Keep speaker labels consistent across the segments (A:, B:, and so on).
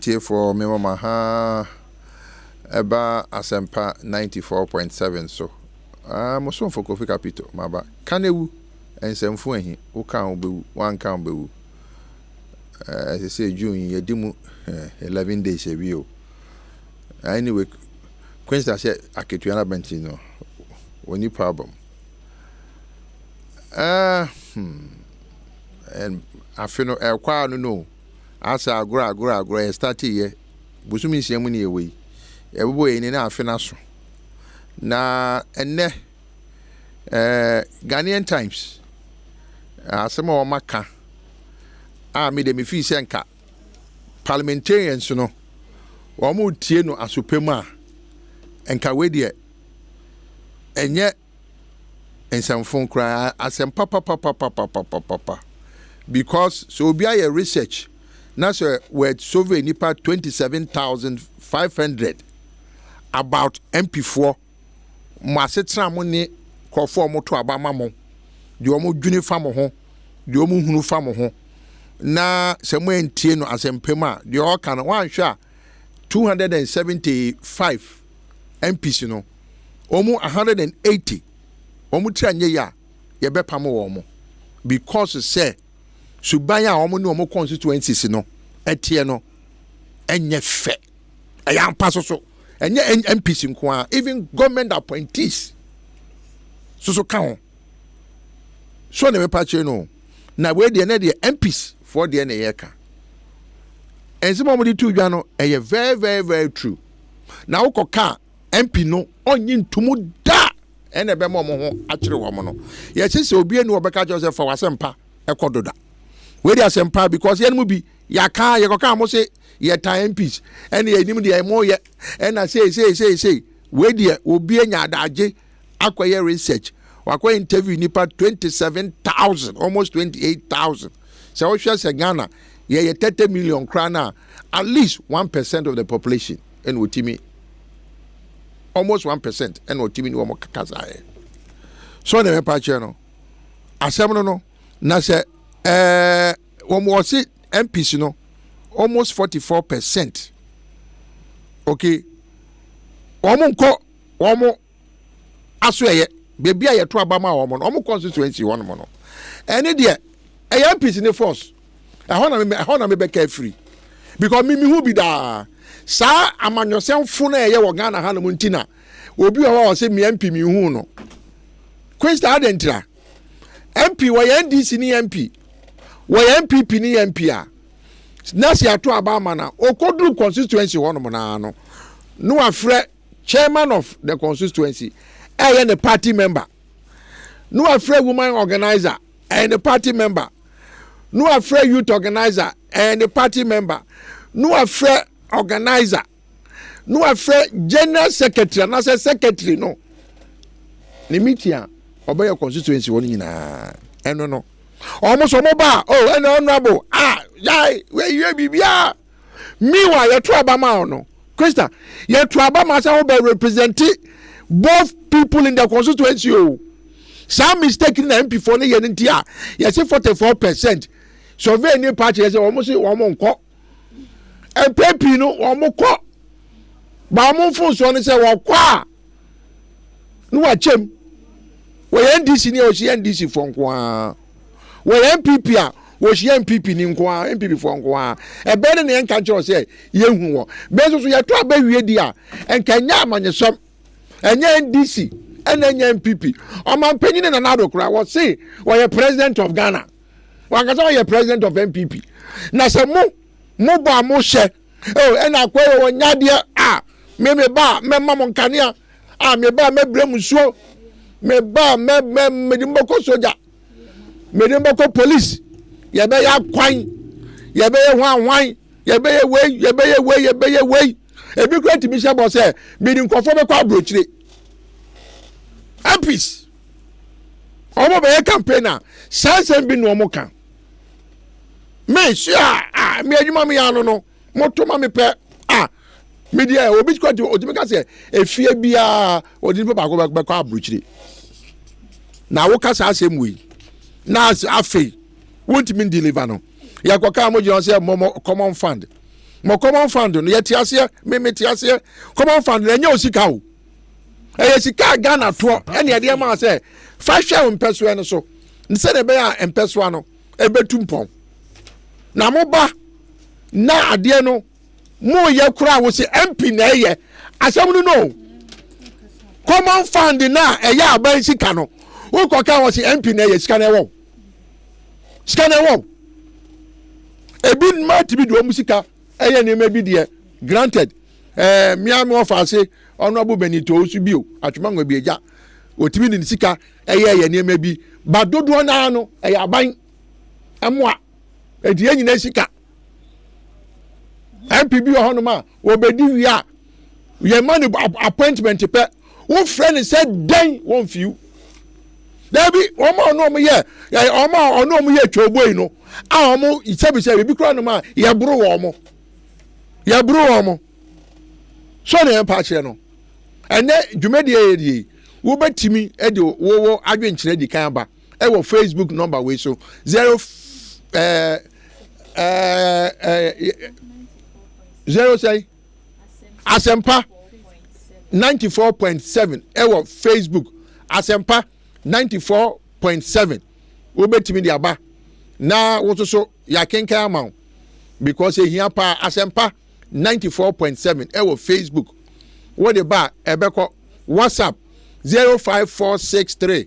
A: Tie for me mama ha eba Asempa 94.7 so. Moso for Kofi Capital maba. Kanewu ensemfu ehi wo kan obewu wan kan obewu. As I say June yedimu 11 days ebi o. Anyway, Queensta say aketuana benchi no. Oni problem. And I feel no kwa no. Asa agora start here busumi nsiamu ne ewe ebebo eni na afena so na enne Ghanaian Times asema o maka me de me fi senka parliamentarians no wo mu tie no asopemu a enka we de enye ensamfon kra Asempa papa because so obi aye research. Now, sir, we're survey nipa 27,500 about MP4. Masetra money call for moto abamamo. The omo uniform ho, the omo hunu famo ho. Na semwe entieno asempema. The all can one share 275 MPs, you know. Omo 180. Omo tranye ya yebe pamo omo because say. Subaya omo ni omo constituencies no etie no enye fe eya paso so enye MPs nko even government appointees so kan so na me pa che no na we de na de MPs for de na yeka enzimo mo di tu dwa no eye very true na ukoka MP no onyi ntumu da ene be mo ho akire wo mo no ye chese obi enu obeka Joseph for Asempa ekododa we dey Asempa because yen mu bi ya ka ye koka mo say ye time MPs and ye nim dey mo ye and I say we dey obi enya adaje akoye research wakwa interview nipa 27,000 almost 28,000 so we share say Ghana ye 30 million krana at least 1% of the population and wotimi almost 1% and wotimi ni wo mo kakaza so na me pa che no asem no na say almost MPs, you know, almost 44%. Okay. Omo asweye baby aye to abama omo constituency one mono. Any there MPs in the force. I wanna me be free. Because me who be da sa amanyosem funu eye wo Ghana ha no muntina. Obi o say me MP me hu no. Queensta adentra. MP wo NDC ni MP. Why MPP ni MP a na si ato abama na okodru constituency hono na no no afre chairman of the constituency and the party member no afre woman organizer and the party member no afre youth organizer and the party member no afre organizer no afre general secretary na say secretary no ni meeting obey constituency woni nyina eno no almost omoba and honorable yai we bibia meanwhile you to abama no Queensta you to abama say be represent both people in the constituency some mistake in the MP for no yentia you say 44% survey any party say almost omo nko and PP no omo ko ba omo fun so ni say wo kwa no wa chem we NDC ni o si NDC for nko we MPP a wo shi MPP ni nko a MPP for nko a e be ne enka nche say ye hu wo be so ye to abawie di a enka nya amanyesom enya NDC enya MPP o man panyin na nado kura wo say wo ye president of Ghana wa ka say wo ye president of MPP na se mo ba mo hye ena akwa wo nya de me ba me mamo nkania me ba me brem suo me ba me di mboko soja Medemboko police, ye be ya kwan, ye be ye hwan, ye be ye way. E bi kwenti mi se bo se, mi di nkofo be kwa abrochire. MPs. Omo be ye campaigner, sansen bi no omo kan. Me sure, me adwuma me ya no, moto ma me pe, me dia obi kwenti odimi ka se, efie bia odi be ba kwa abrochire. na woka sa asem we na afi won't mean deliver no yakoka mo je say mo common fund mo common fund no yeti ase me ti ase common fund na nya osika o sika Ghana to ene ade ma say fa hwe mpeso ene so nse de be ya mpeso no ebetumpon na mo ba na ade no mo ye kura wo se MP na ye asem no common fund na eya aban sika no wo koka wo se MP na ye sika na wo ebi ma tibi do musika eye ne ma bi de granted miami ofase honorable benito osubio atwemango bi eja otibi ni sika eye ne ma bi ba dodo na no eye aban amoa edi nyina sika MPB ohonoma obedi wi a ye man appointment pe wo friend said den won fiu Dabi omo no mo ye omo mo ye twoboi no a omo isebise bi kura no ma ye buru wo mo so na ye pa che no ene dwumedi ye wo betimi e de wo adwenkyere di kan ba e wo Facebook number we so 0 say Asempa 94.7 e wo Facebook Asempa 94.7 wo betimi di aba na wo so ya kenkan ama because e hia pa Asempa 94.7 e wo Facebook wo de ba ebeko WhatsApp 05463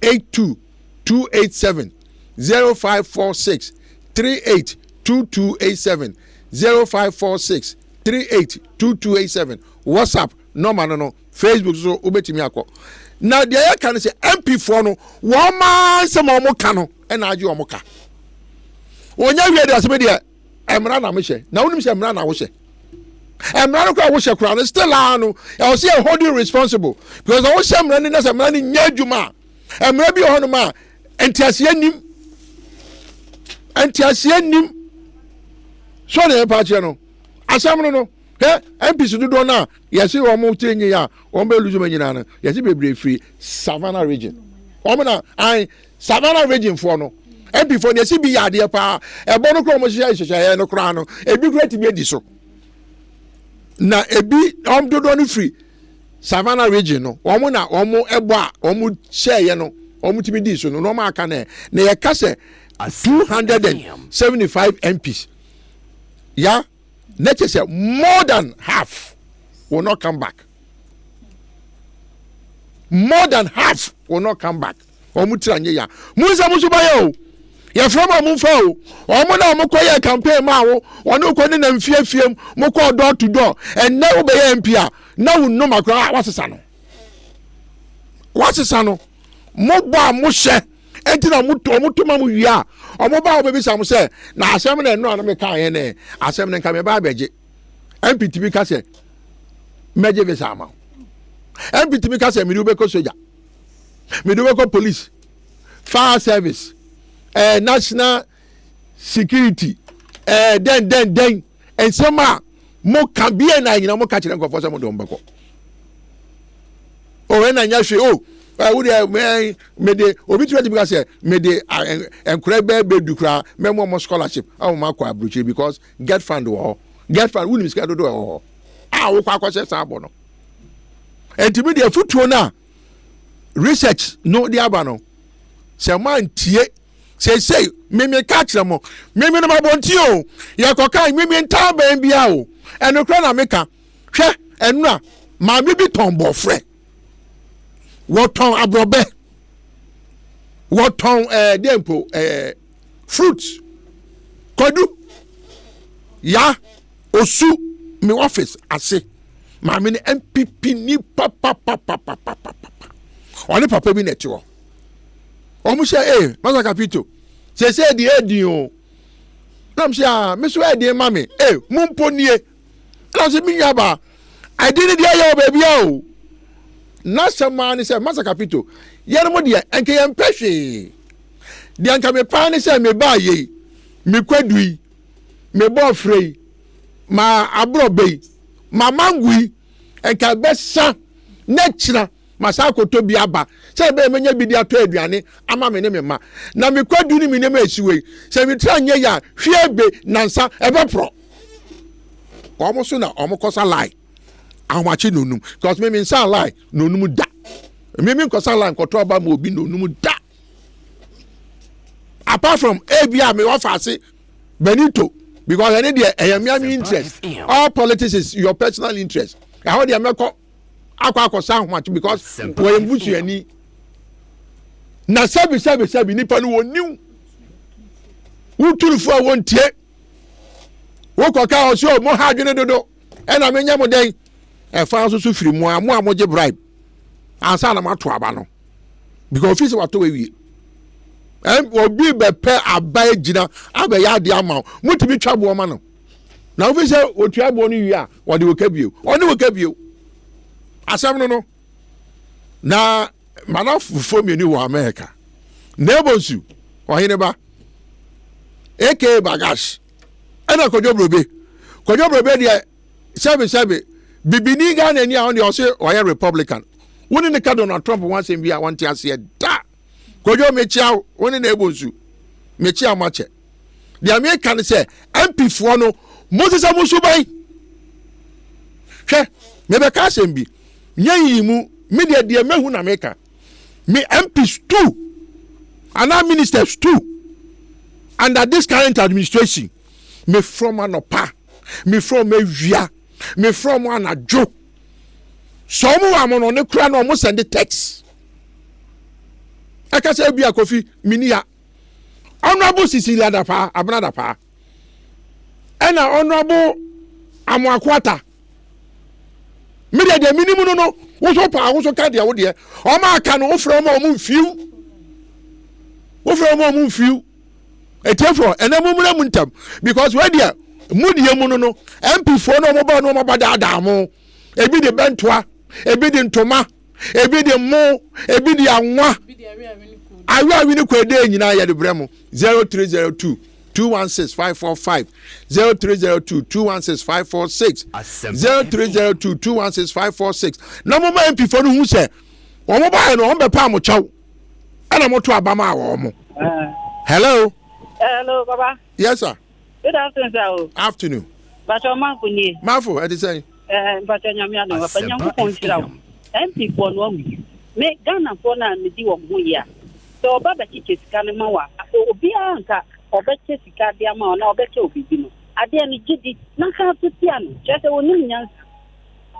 A: 82287 0546 382287 0546 382287 WhatsApp number no Facebook so obetimi akọ na de ya kan say MP4 no wo ma se mo mo ka no e na age o mo ka onya wie de asebe de emra na me hye na wonim se emra na wo hye emra no kwa wo hye kura no still anu I was here holding responsible because I was hye emra ni na se emra ni nya adwuma emra bi ho no ma entiase nim so na pa che no asam no MPs do na yesi wo mo tenye ya wo be luzu manyina no yesi bebre free Savannah region wo na Savannah region for no MP for yesi bi yade pa ebo no kro mo hye no kra no ebi great bi edi so na ebi do no free Savannah region no wo na wo mo ebo a wo mo hye no wo mo timi di so no ma aka na ye ka se 275 MPs yeah. Nature say more than half will not come back. More than half will not come back. Omutranye ya. Musa musubayo. Ya from amunfa o. Omo na omo koye campaign ma wo. Ono ko ni na mfiafiem mo ko door to door. And now be MP a. Now no makra wasesa no. Wasesa no. Mo ba mo hye. Enti na muto ma mu wi a omo ba obebi sam se na asem na no me kan ye ne asem ne kan me ba beje MPTB ka se meje be sama MPTB ka se mi du be ko soja mi du be ko police fire service national security den ensema mo kan bi na nyina mo ka kire nkofo se mo do mbeko o na nya hwe o wo de me de obi tire because say me de enkura be dukra me mo scholarship am ma kwa abrochi because get fund wo we miska do wo wo kwa kwase sabo no entimi de futuo na research no de aba no se man tie say me ka kire mo me no mabonti o ye koka me nta ban bia o enokra na meka hwe enu a ma me bi tombo frɛ Woton abrobe woton dempo fruits kodu ya osu mi office ase ma me MPP ni papa oni papa bi neti wo omu se masa capito se di edi o nam se me so edi mame mumpo nie na se mi yaba I didn't hear your baby o na samani se masa capito yermo de enke yem pehwe de anka me pa ni se me ba ye me kwadui me bo frei ma abrobe ma mangui enka besa na kira masako to bi aba se be menya bi di ato aduane ama me ne me ma na me kwadu ni me ne ma esiwe se me tra nya ya hwe be nansa ebe pro omo so na omo kosa lie ahwachi no num because me nsa lie no num da me kosa lie nkoto aba ma obi no num da apart from abia me offer say benito because any there ayamiami interest all politics is your personal interest how dey meko akwa sound much because we mbusu ani na sabi nipa no woniu wuturufo a wontie wo koka o so mo ha adwene dodo e na menya mo den e fa so so firi mo a mo je bribe ansa na mato aba no because office wato we obi be pe abai gina abe ya de ama mutimi twabo ma no na office otuabo no wi a wo de wokabio oni wokabio asem no na manafo mi ni wo America nebonsu ohine ba AK bagash ana kojo brobe dia sebe bibini ga na ni a on dey say oya Republican woni ne ka Donald Trump wan say bia wan ti ase da kojo mechia woni na ebonsu mechia mache the American say MP fo no Moses amusubai hwe mebe ka sembi nyayi mu media de mehu na meka me MPs too and our ministers too under this current administration me from anopa me from ewia me from anajo some amono ne kura no mo send the text aka say bia Kofi minia honorable Cecilia Dapa abna Dapa and honorable Amwakwata media de minimum no wo so pa wo so ka dia wo de o ma aka no wo fra mo mu mfiu etefo enemu mura muntam because we dia mudie mu no MP fo no mo ba no mo bada adamo ebi de bentoa ebi de ntoma ebi de mo ebi de anwa awe ni ko de nyina ya de bremo 0302 216-545 0302 216-546 0302 216-546 na mo ma MP fo no hu se wo mo ba no on be pa mo chaw ana mo to abama wo mo hello baba yes sir
B: good afternoon sir
A: afternoon
B: but o ma kuni
A: mafo e dey say
B: but nyamia no pa nyam ko ntira MP fo no mu me Ghana fo na me di wo mo ya so baba chiche sika ne ma wa obi anka obeche sika dia ma na obeche obibi no ade ni gidi na ka tutia no chese woni nyansa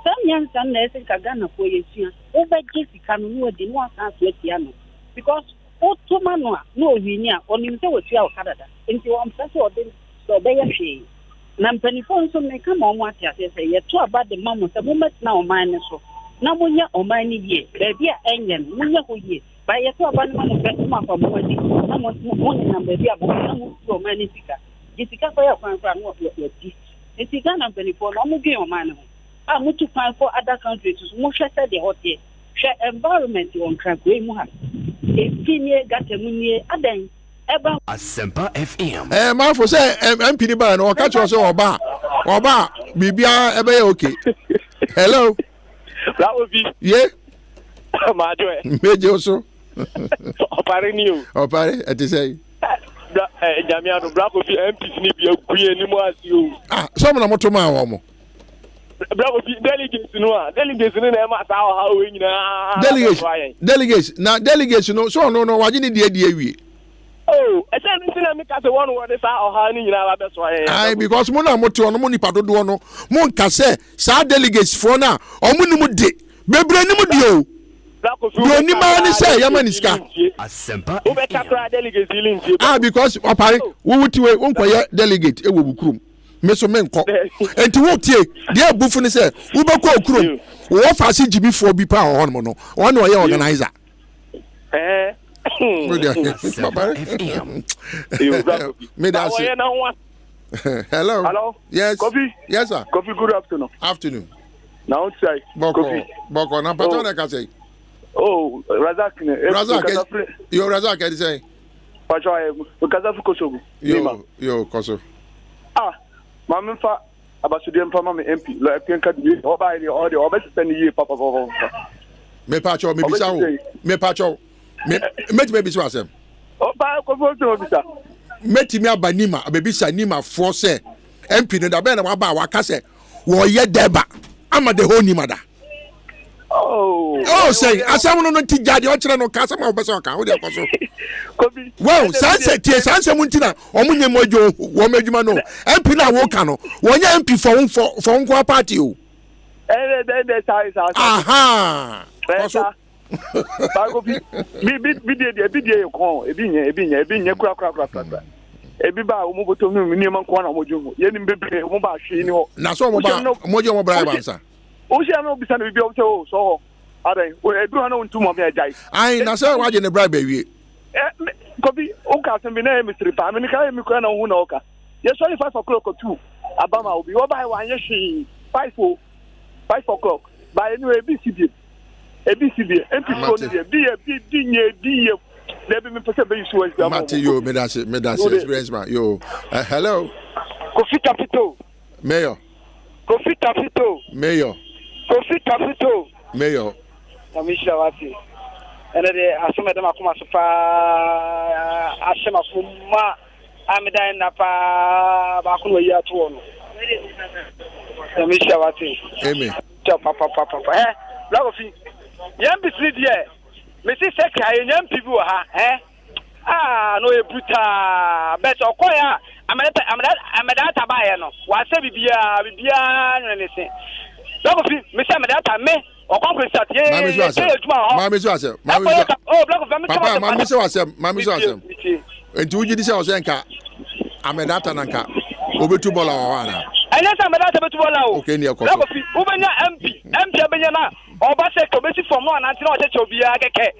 B: sam nyansa na ese ka Ghana fo yesua obeche sika no no di no aka so atia no because o to ma no a no ohini a onim se wotua okadada enti wo mpese o de so be ye hwe na mpanifo nso me ka ma omo atia se ye to aba de mamo se mo metina o man ne so na monya o man ni ye ba bia enyen monya ho ye ba ye to aba no mo be ma fa mo adi na mo na ba bia bo na mo to o man ni sika jisika ko ya kwan no ya di enti na mpanifo no mo dwen o man no a mo tu kwan for other countries so mo hwe se de hotie hwe environment on crack we mu ha efinye gatemunye adan eba
C: Asempa FM
A: mafo say MP ni ba no o ka cho so oba bibia ebe ya okay hello
D: Bravo bi
A: ye
D: ma jo
A: meje so
D: opare ni o
A: opare e ti say
D: jamia no bravo bi MP ni bi aguye ni mo asi o
A: so mo na moto ma wo mo
D: bravo bi delegates no na ma ta o ha o nyina
A: delegates no so no waje ni die wie
D: oh e say ni na me ka se one word sa o ha ni nyina ba be so aye
A: because mo na moto no mo nipa dodo no mo nka se sa delegates for na o mo ni mu de bebre ni mu de o do ni ma ni say ya maniska
C: Asempa
D: o be kakra delegates linji
A: because opare wo wutiwe won koye delegate e wo bukurum meso menko enti wo tie dia bufu ni se wo be ko okurum wo fa se jibi fo bi pa ho no no won no ye organizer hello yes
E: Kofi
A: yes sir
E: Kofi good afternoon now say
A: boko na pato na ka say
E: oh Razak
A: yo Razak e say
E: pacho Kazafu Kosobu
A: yo Koso
E: Mama fa abasude mpa mama MP lo epenka de oba ile o de obesese ni ye papa
A: Me pacho me bisa wo. Me pacho. Me bisa asem.
E: O ba ko fo to bisa.
A: Metimi aba nima abebisa nima for say MP no da be na waba waka say wo ye deba ama the whole nima da. Say asam no ti jade o kire no ka asam obese o ka wo de koso.
E: Kobi.
A: Wow, sunset tie sunset muntina omunye mojo wo madwuma no. MP na wo ka no. Wo nya MP for nko party o.
E: Sai.
A: Aha.
E: Koso. Ba ko bi die ko ebi nye kura. Ebi ba o mo boto mi ni man ko na mo jomo. Ye ni bebre mo ba hwe ni ho.
A: Na so mo ba mojo mo bra ba nsa.
E: O se na obisa na bibi o se o so adan o eduru na untu mo me ajai.
A: Ai na so waje ne bra ba wie.
E: Kobi o ka se bi na mi siri pa mi ka mi ko na hu na o ka. Ye so 5 o'clock or 2. Abama obi o ba wa anye hwe 5 o'clock. Ba anyway BCD. ABCD,
A: Matthew, me that's experience, man. Yo, hello.
E: Kofi Capito.
A: Mayor.
E: Kofi Capito.
A: Mayor.
E: Kofi Capito.
A: Mayor.
E: Kamisha wati. Ene asome de makoma sofa ashema fuma amida na pa ba kuno yi ato no. Kamisha wati.
A: Amen.
E: Papa. Blagofi. Yam bisri die. Me si se kai yam pibu ha. No e bruta. Bet okoya ameda tabaye no. Wa se bibia no se. Blagofi, me se ameda ta me. Okon Christian ye. Mama so asem. Oh, Blagofi,
A: Papa, mama so asem. Enti uji di se o se nka ameda ta nanka. Obetu bola wa na.
E: Anya sa ameda ta betu bola o.
A: Okay, ni akọ.
E: Blagofi, ubenya MP abenya na. Oba se ko besi from one anti na o cheche obi akeke.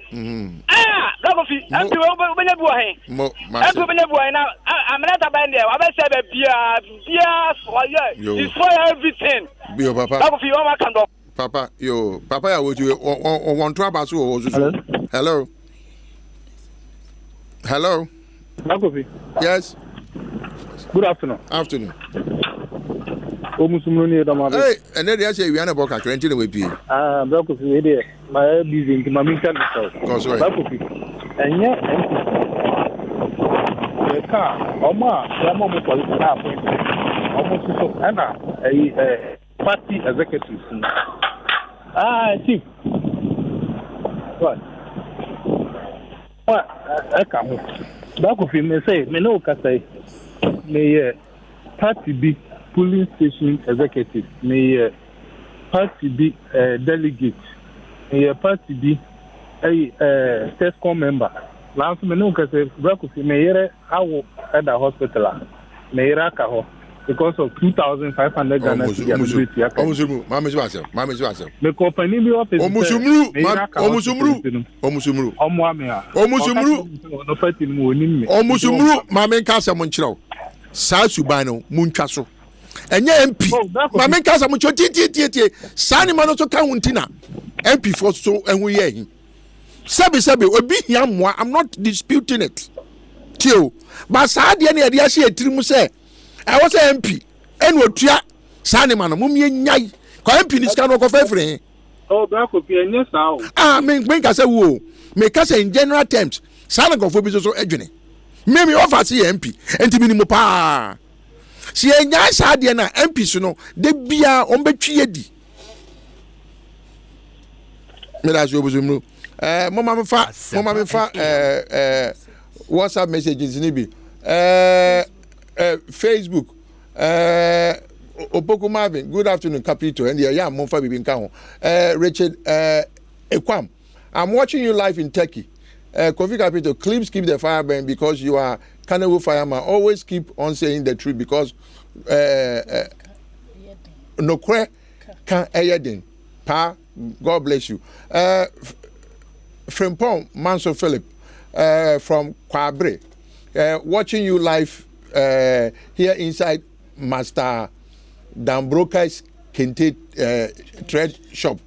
E: Blagofi, MP ubenya bu ahen. MP ubenya bu ahen na ameda ta ba ndie, wa be se be bia for you. Destroy everything.
A: Bio papa.
E: Blagofi, o ma kan do.
A: Papa ya wotu o won to abaso o zuzu. Hello.
F: Blagofi.
A: Yes.
F: Good afternoon. Omusumno ni da mabe.
A: Hey, ene dey say we na boka 20 na we pie.
F: Blagofi we dey my busy nti ma minka so. Blagofi. Enye ka oma ya mo political appointment. Omo so ana party executives. Chief. What? I come. Blagofi me say me no ka say me party B polling station executive, me party B delegate, me party B TESCOM member. Last me no ka say Blagofi me yere awo at the hospital. Me yere ka ho because of 2,500 Ghana cedis. Mama so asem. Me company bi office. Omusumru. No party mu onim me.
A: Omusumru mama nka asem nkyerɛw. Saa suban no muntwa so. Enye MP. Mama nka asem nkyerɛw tie. Saa ni ma no so ka huntina. MP for so enhu ye hin. Sabi obi hia moa. I'm not disputing it. Tio. Ba saa de na ye de ahye atirim se I was MP. And what ya Sanima, Mummy Nyai. MP is kind of everything.
F: Oh, Blagofi, and yes, now.
A: Make us a woo. Make us in general terms. Sanako for business or edging. Maybe offer see MP and to minimum pa. See a nice idea na MP, so no, they be a ombetriedi. Melas, you was Mama WhatsApp messages in Ibi. Facebook Opoku Marvin, good afternoon, Capito, and yeah, Monfa Bibinka. Richard Ekwam, I'm watching you live in Turkey. Kofi Capito, clips keep the fire burning because you are Carnival fireman. Always keep on saying the truth because no kwe can ayedin. Pa, God bless you. Frimpong Manso Philip from Kwabre, watching you live. Here inside Master Dambroka's Kente trade shop.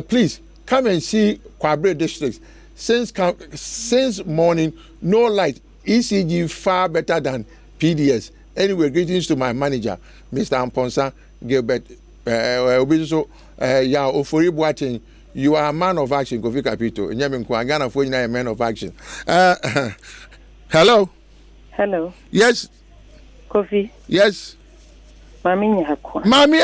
A: Please come and see Kwabre district. Since morning, no light. ECG far better than PDS. Anyway, greetings to my manager, Mr. Amponsa Gilbert. Ofori watching You are a man of action, Kofi Capito. Ghana for a man of action. Hello.
G: Hello.
A: Yes.
G: Kofi.
A: Yes.
G: Mami nyakwa.
A: Mami,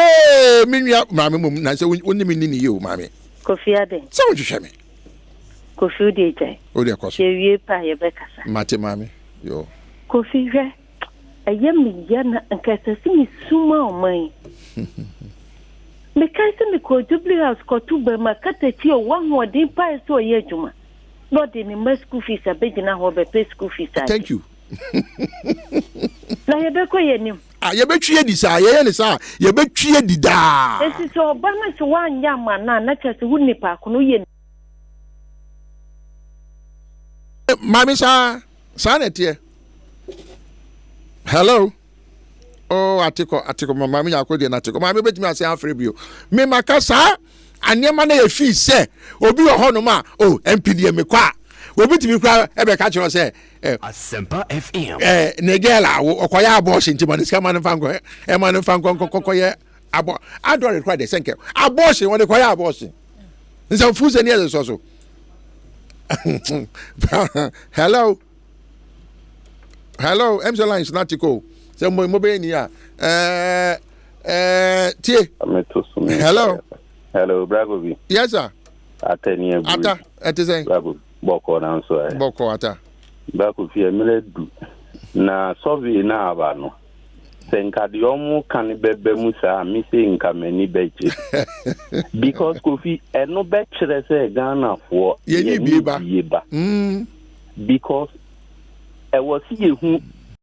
A: mami mum na se woni mi ni you, mami.
G: Kofi ade.
A: Se wo hwehwe me.
G: Kofi ode jai.
A: Ode akoso.
G: Che wie pa ye bekasa.
A: Mate mami. Yo.
G: Kofi hwe. Ayem ya na nkasa simi suma oman. Me kai se me ko dubli house ko tuba makata ti o wan ho din pa so ye adwuma. No de ni ma school fees abegina ho be pay school fees.
A: Thank you.
G: Na ye be ko ye nim.
A: Ye betwie di sa ye ne sa ye betwie di da.
G: Esi so ba na so wan ya ma na chese hu nipa ko no ye.
A: Mami sa na tie. Hello. Oh, atiko mami yakọ de na atiko. Mami betimi ase afre bio. Me makasa anema na ye fi se obi wo ho no ma oh MPD me kwa. Obi timi kwa ebe ka chiro se
C: Asempa FM.
A: Negela okoya abortion ti man ska man fanko e man fanko kokoye abo adore kwa de senke abortion won koya abortion nsa fuze ni so hello MC Lines natiko se mo be ni a tie
H: hello Bragovi.
A: Yes sir.
H: Ateni
A: ata etisen
H: Bravo boko na so
A: boko ata
H: Bako fi emele du na survey na aba no senka de omu kan bebe musa mi se nka mani beje because Kofi eno be kire se Ghana for
A: ye ni bieba
H: because e was ye hu